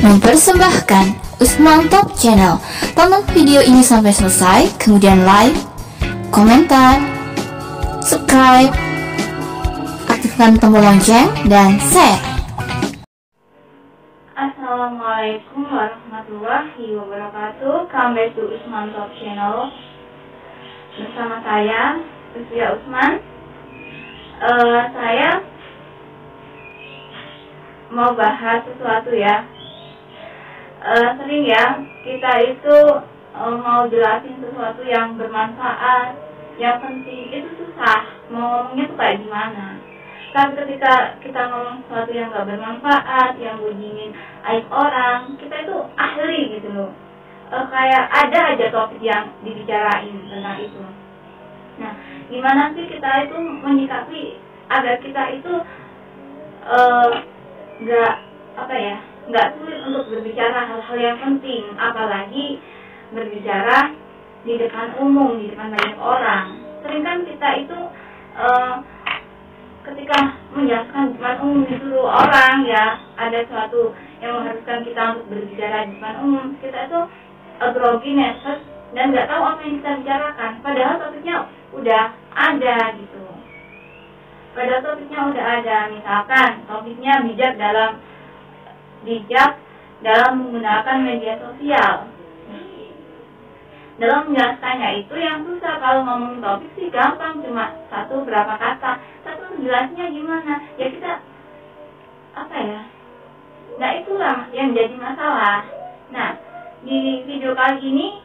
mempersembahkan Usman Top Channel. Tonton video ini sampai selesai, kemudian like, komentar, subscribe, aktifkan tombol lonceng, dan share. Assalamualaikum warahmatullahi wabarakatuh. Kembali di Usman Top Channel bersama saya, Lucia Usman. Saya mau bahas sesuatu ya. Sering ya kita itu mau jelasin sesuatu yang bermanfaat, yang penting, itu susah mau ngomongnya tuh kayak gimana. Tapi ketika kita ngomong sesuatu yang gak bermanfaat, yang bunyiin aib orang, kita itu ahli gitu loh. Kayak ada aja topik yang dibicarain tentang itu. Nah, gimana sih kita itu menyikapi agar kita itu nggak sulit untuk berbicara hal-hal yang penting, apalagi berbicara di depan umum, di depan banyak orang. Sering kan kita itu ketika menjelaskan di depan umum disuruh orang ya, ada sesuatu yang mengharuskan kita untuk berbicara di depan umum, kita itu grogi, nervous, dan nggak tahu apa yang kita bicarakan. Padahal topiknya udah ada gitu. Padahal topiknya udah ada, misalkan topiknya bijak dalam menggunakan media sosial. Dalam menjelaskannya itu yang susah. Kalau ngomong topik sih gampang, cuma satu berapa kata. Tapi menjelasnya gimana? Ya kita Nah itulah yang jadi masalah. Nah di video kali ini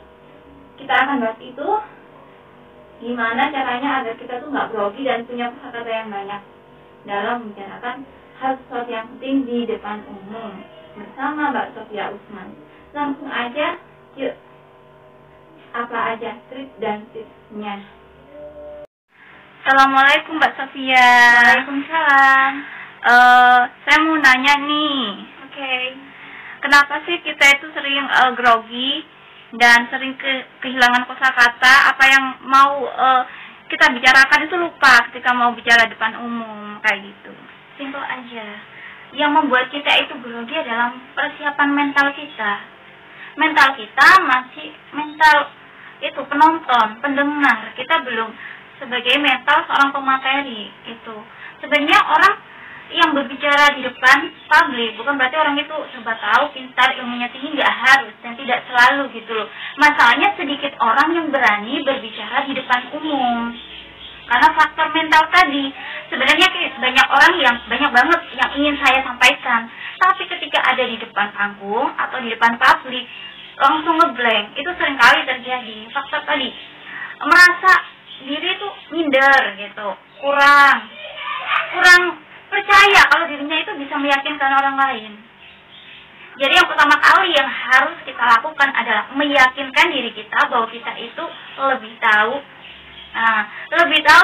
kita akan bahas itu, gimana caranya agar kita tuh nggak grogi dan punya kosakata yang banyak dalam membicarakan hal sesuatu yang penting di depan umum bersama Mbak Sofia Usman. Langsung aja, yuk. Apa aja trik dan tipsnya? Assalamualaikum Mbak Sofia. Waalaikumsalam. Saya mau nanya nih. Oke. Kenapa sih kita itu sering grogi dan sering kehilangan kosakata? Apa yang mau kita bicarakan itu lupa ketika mau bicara depan umum kayak gitu? Simpel aja. Yang membuat kita itu grogi adalah persiapan mental kita. Mental kita masih mental itu penonton, pendengar. Kita belum sebagai mental seorang pemateri itu. Sebenarnya orang yang berbicara di depan publik bukan berarti orang itu serba tahu, pintar, ilmunya tinggi, nggak harus dan tidak selalu gitu loh. Masalahnya sedikit orang yang berani berbicara di depan umum. Karena faktor mental tadi, sebenarnya banyak banget yang ingin saya sampaikan. Tapi ketika ada di depan panggung atau di depan publik, langsung ngeblank. Itu seringkali terjadi. Faktor tadi, merasa diri tuh minder gitu, kurang percaya kalau dirinya itu bisa meyakinkan orang lain. Jadi yang pertama kali yang harus kita lakukan adalah meyakinkan diri kita bahwa kita itu lebih tahu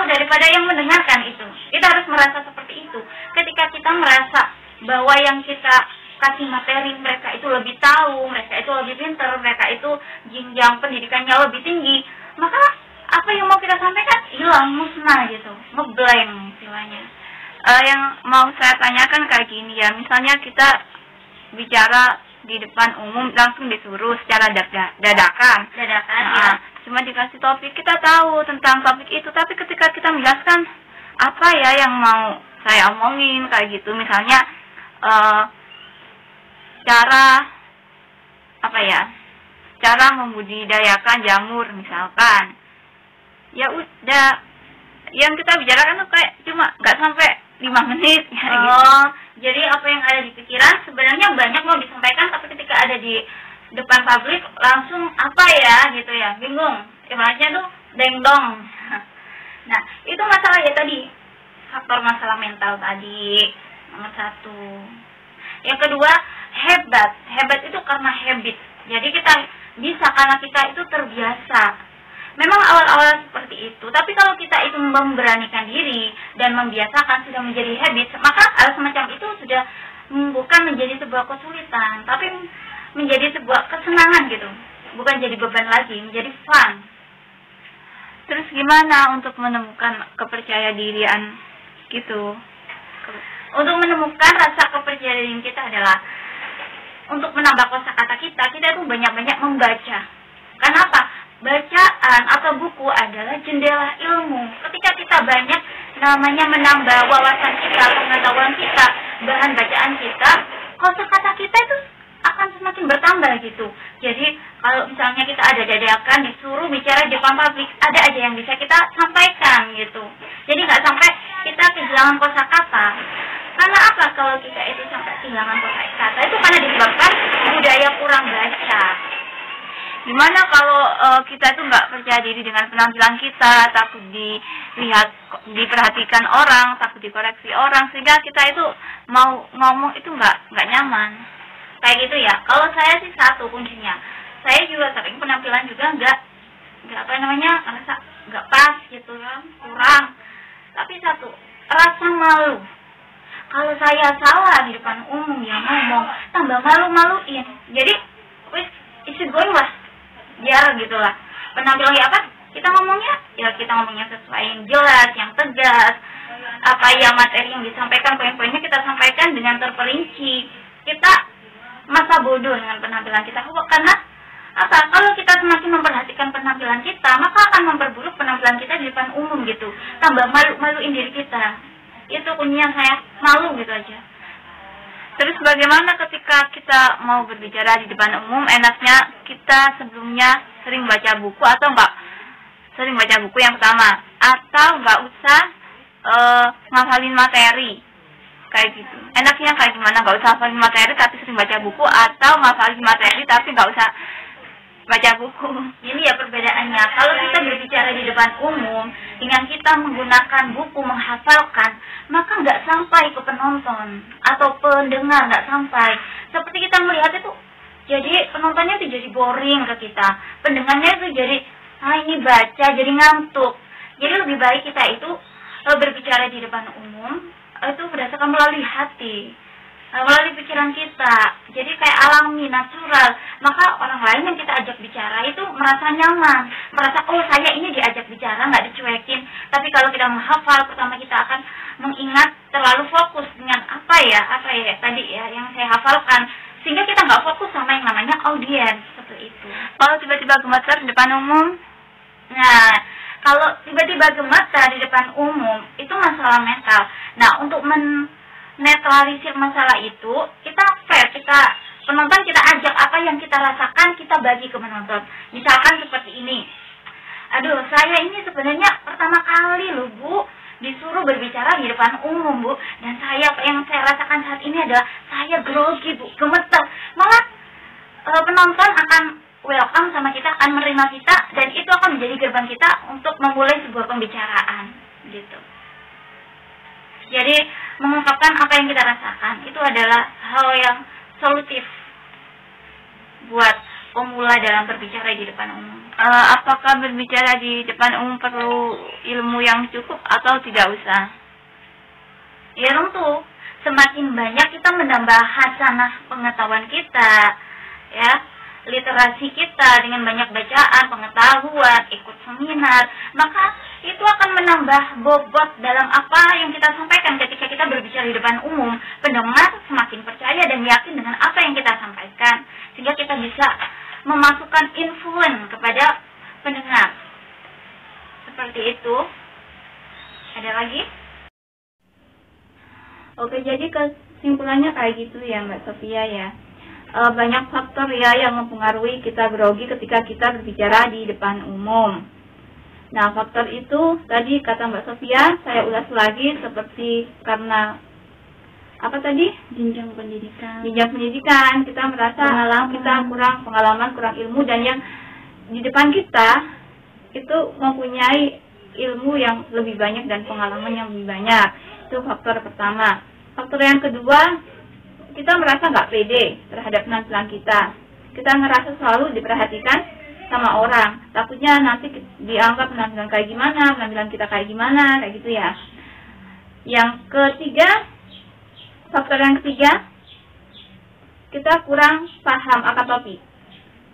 daripada yang mendengarkan itu. Kita harus merasa seperti itu. Ketika kita merasa bahwa yang kita kasih materi mereka itu lebih tahu, mereka itu lebih pintar, mereka itu jenjang pendidikannya lebih tinggi, maka apa yang mau kita sampaikan hilang, musnah gitu, ngeblank istilahnya. Yang mau saya tanyakan kayak gini ya, misalnya kita bicara di depan umum langsung disuruh secara dadakan ya. Cuma dikasih topik, kita tahu tentang topik itu, tapi ketika kita menjelaskan apa ya yang mau saya omongin kayak gitu, misalnya cara membudidayakan jamur misalkan, ya udah yang kita bicarakan tuh kayak cuma nggak sampai 5 menit ya, gitu. Jadi apa yang ada di pikiran sebenarnya banyak mau disampaikan, tapi ketika ada di depan publik langsung gitu ya, bingung. Ibaratnya tuh dengdong. Nah, itu masalah ya tadi. Faktor masalah mental tadi. Nomor 1. Yang kedua, hebat. Hebat itu karena habit. Jadi kita bisa karena kita itu terbiasa. Memang awal-awal seperti itu, tapi kalau kita itu memberanikan diri dan membiasakan sudah menjadi habit, maka hal semacam itu sudah bukan menjadi sebuah kesulitan, tapi menjadi sebuah kesenangan gitu. Bukan jadi beban lagi, menjadi fun. Terus gimana untuk menemukan kepercayaan dirian gitu? Untuk menemukan rasa kepercayaan diri kita adalah untuk menambah kosakata kita itu banyak-banyak membaca. Kenapa? Bacaan atau buku adalah jendela ilmu. Ketika kita banyak namanya menambah wawasan kita, pengetahuan kita, bahan bacaan kita, kosakata kita itu akan semakin bertambah gitu. Jadi kalau misalnya kita ada dadakan disuruh bicara di depan publik, ada aja yang bisa kita sampaikan gitu. Jadi nggak sampai kita kehilangan kosakata. Karena apa kalau kita itu sampai kehilangan kosakata? Itu karena disebabkan budaya kurang baca. Gimana kalau kita itu nggak percaya diri dengan penampilan kita, takut dilihat, diperhatikan orang, takut dikoreksi orang, sehingga kita itu mau ngomong itu nggak nyaman. Kayak gitu ya. Kalau saya sih satu kuncinya, saya juga sering penampilan juga nggak ngerasa nggak pas gitu kan, kurang. Tapi satu, rasa malu. Kalau saya salah di depan umum ya ngomong, tambah malu-maluin. Jadi, isi going lah, biar gitulah. Penampilan ya apa? Kita ngomongnya sesuai yang jelas, yang tegas. Apa yang materi yang disampaikan, poin-poinnya kita sampaikan dengan terperinci. Kita masa bodoh dengan penampilan kita. Karena apa? Kalau kita semakin memperhatikan penampilan kita, maka akan memperburuk penampilan kita di depan umum gitu. Tambah malu-maluin diri kita. Itu kuncinya, saya malu gitu aja. Terus bagaimana ketika kita mau berbicara di depan umum? Enaknya kita sebelumnya sering baca buku atau enggak sering baca buku yang pertama, atau enggak usah ngafalin materi kayak gitu. Enaknya kayak gimana? Enggak usah ngafalin materi tapi sering baca buku, atau ngafalin materi tapi enggak usah baca buku. Ini ya perbedaannya. Kalau kita berbicara di depan umum dengan kita menggunakan buku menghafalkan, maka nggak sampai ke penonton atau pendengar, nggak sampai. Seperti kita melihat itu, jadi penontonnya itu jadi boring ke kita, pendengarnya itu jadi ini baca jadi ngantuk. Jadi lebih baik kita itu berbicara di depan umum itu berdasarkan melalui hati, melalui pikiran kita, jadi kayak alami, natural. Maka orang lain yang kita ajak bicara itu merasa nyaman, merasa oh saya ini diajak bicara, nggak dicuekin. Tapi kalau kita menghafal, pertama kita akan mengingat, terlalu fokus dengan apa ya tadi ya yang saya hafalkan, sehingga kita nggak fokus sama yang namanya audiens, seperti itu. Kalau tiba-tiba gemetar di depan umum, nah kalau tiba-tiba gemetar di depan umum itu masalah mental. Nah, untuk netralisir masalah itu, kita fair, penonton kita ajak apa yang kita rasakan, kita bagi ke penonton. Misalkan seperti ini, aduh saya ini sebenarnya pertama kali loh Bu disuruh berbicara di depan umum Bu, dan yang saya rasakan saat ini adalah saya grogi Bu, gemetar. Malah penonton akan welcome sama kita, akan menerima kita, dan itu akan menjadi gerbang kita untuk memulai sebuah pembicaraan gitu. Jadi mengungkapkan apa yang kita rasakan itu adalah hal yang solutif buat pemula dalam berbicara di depan umum. Apakah berbicara di depan umum perlu ilmu yang cukup atau tidak usah? Ya tentu, semakin banyak kita menambah hasanah pengetahuan kita, ya, literasi kita dengan banyak bacaan, pengetahuan, ikut seminar, maka itu akan menambah bobot dalam apa yang kita sampaikan. Ketika kita berbicara di depan umum, pendengar semakin percaya dan yakin dengan apa yang kita sampaikan, sehingga kita bisa memasukkan influence kepada pendengar. Seperti itu. Ada lagi? Oke, jadi kesimpulannya kayak gitu ya Mbak Sofia ya. Banyak faktor ya yang mempengaruhi kita grogi ketika kita berbicara di depan umum. Nah, faktor itu tadi kata Mbak Sofia, saya ulas lagi, seperti karena apa tadi? Jenjang pendidikan, kita merasa kita kurang pengalaman, kurang ilmu, dan yang di depan kita itu mempunyai ilmu yang lebih banyak dan pengalaman yang lebih banyak. Itu faktor pertama. Faktor yang kedua, kita merasa nggak pede terhadap penampilan kita. Kita ngerasa selalu diperhatikan sama orang. Takutnya nanti dianggap penampilan kayak gimana, penampilan kita kayak gimana, kayak gitu ya. Yang ketiga, faktor yang ketiga, kita kurang paham akan topik.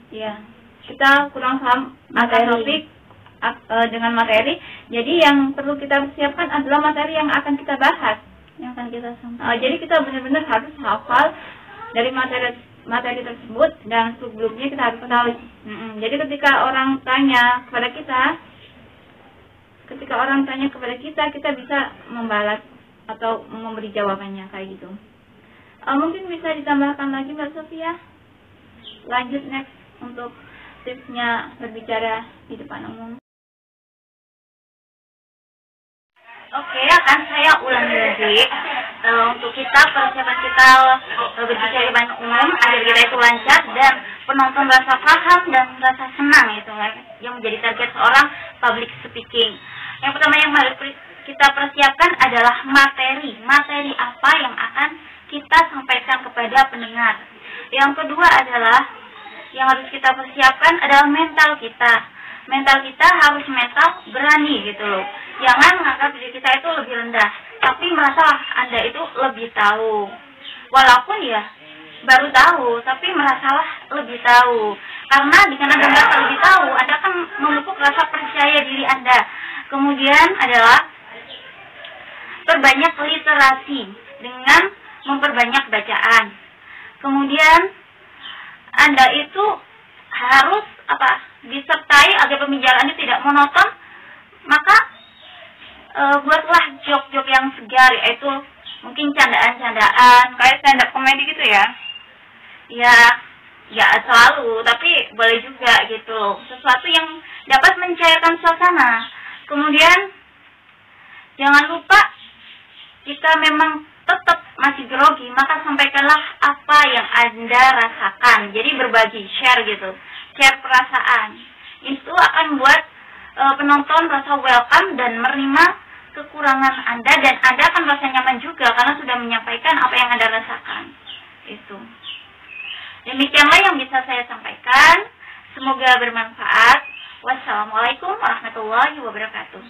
Ya, kita kurang paham akan topik dengan materi. Jadi yang perlu kita persiapkan adalah materi yang akan kita bahas, yang akan kita sampaikan. Jadi kita benar-benar harus hafal dari materi materi tersebut dan sebelumnya kita harus ketahui. Jadi ketika orang tanya kepada kita, kita bisa membalas atau memberi jawabannya kayak gitu. Mungkin bisa ditambahkan lagi Mbak Sofia. Lanjut next untuk tipsnya berbicara di depan umum. Oke, akan saya ulangi lagi. Untuk kita, persiapan kita berbicara di depan umum agar kita itu lancar dan penonton rasa paham dan rasa senang itu yang menjadi target seorang public speaking. Yang pertama yang harus kita persiapkan adalah materi apa yang akan kita sampaikan kepada pendengar. Yang kedua adalah yang harus kita persiapkan adalah mental kita. Mental kita harus mental berani gitu loh. Jangan menganggap diri kita itu lebih rendah, tapi merasa Anda itu lebih tahu. Walaupun ya baru tahu, tapi merasalah lebih tahu. Karena dengan Anda merasa lebih tahu, Anda akan memupuk rasa percaya diri Anda. Kemudian adalah perbanyak literasi dengan memperbanyak bacaan. Kemudian Anda itu harus disertai agar pembicaraannya tidak monoton, maka buatlah jok-jok yang segar, yaitu mungkin candaan-candaan Kayak stand up comedy gitu ya? Ya selalu, tapi boleh juga gitu, sesuatu yang dapat mencairkan suasana. Kemudian jangan lupa, jika memang tetap masih grogi, maka sampaikanlah apa yang Anda rasakan. Jadi berbagi, share gitu, share perasaan. Itu akan buat penonton rasa welcome dan menerima kekurangan Anda, dan Anda akan merasa nyaman juga karena sudah menyampaikan apa yang Anda rasakan. Itu. Demikianlah yang bisa saya sampaikan. Semoga bermanfaat. Wassalamualaikum warahmatullahi wabarakatuh.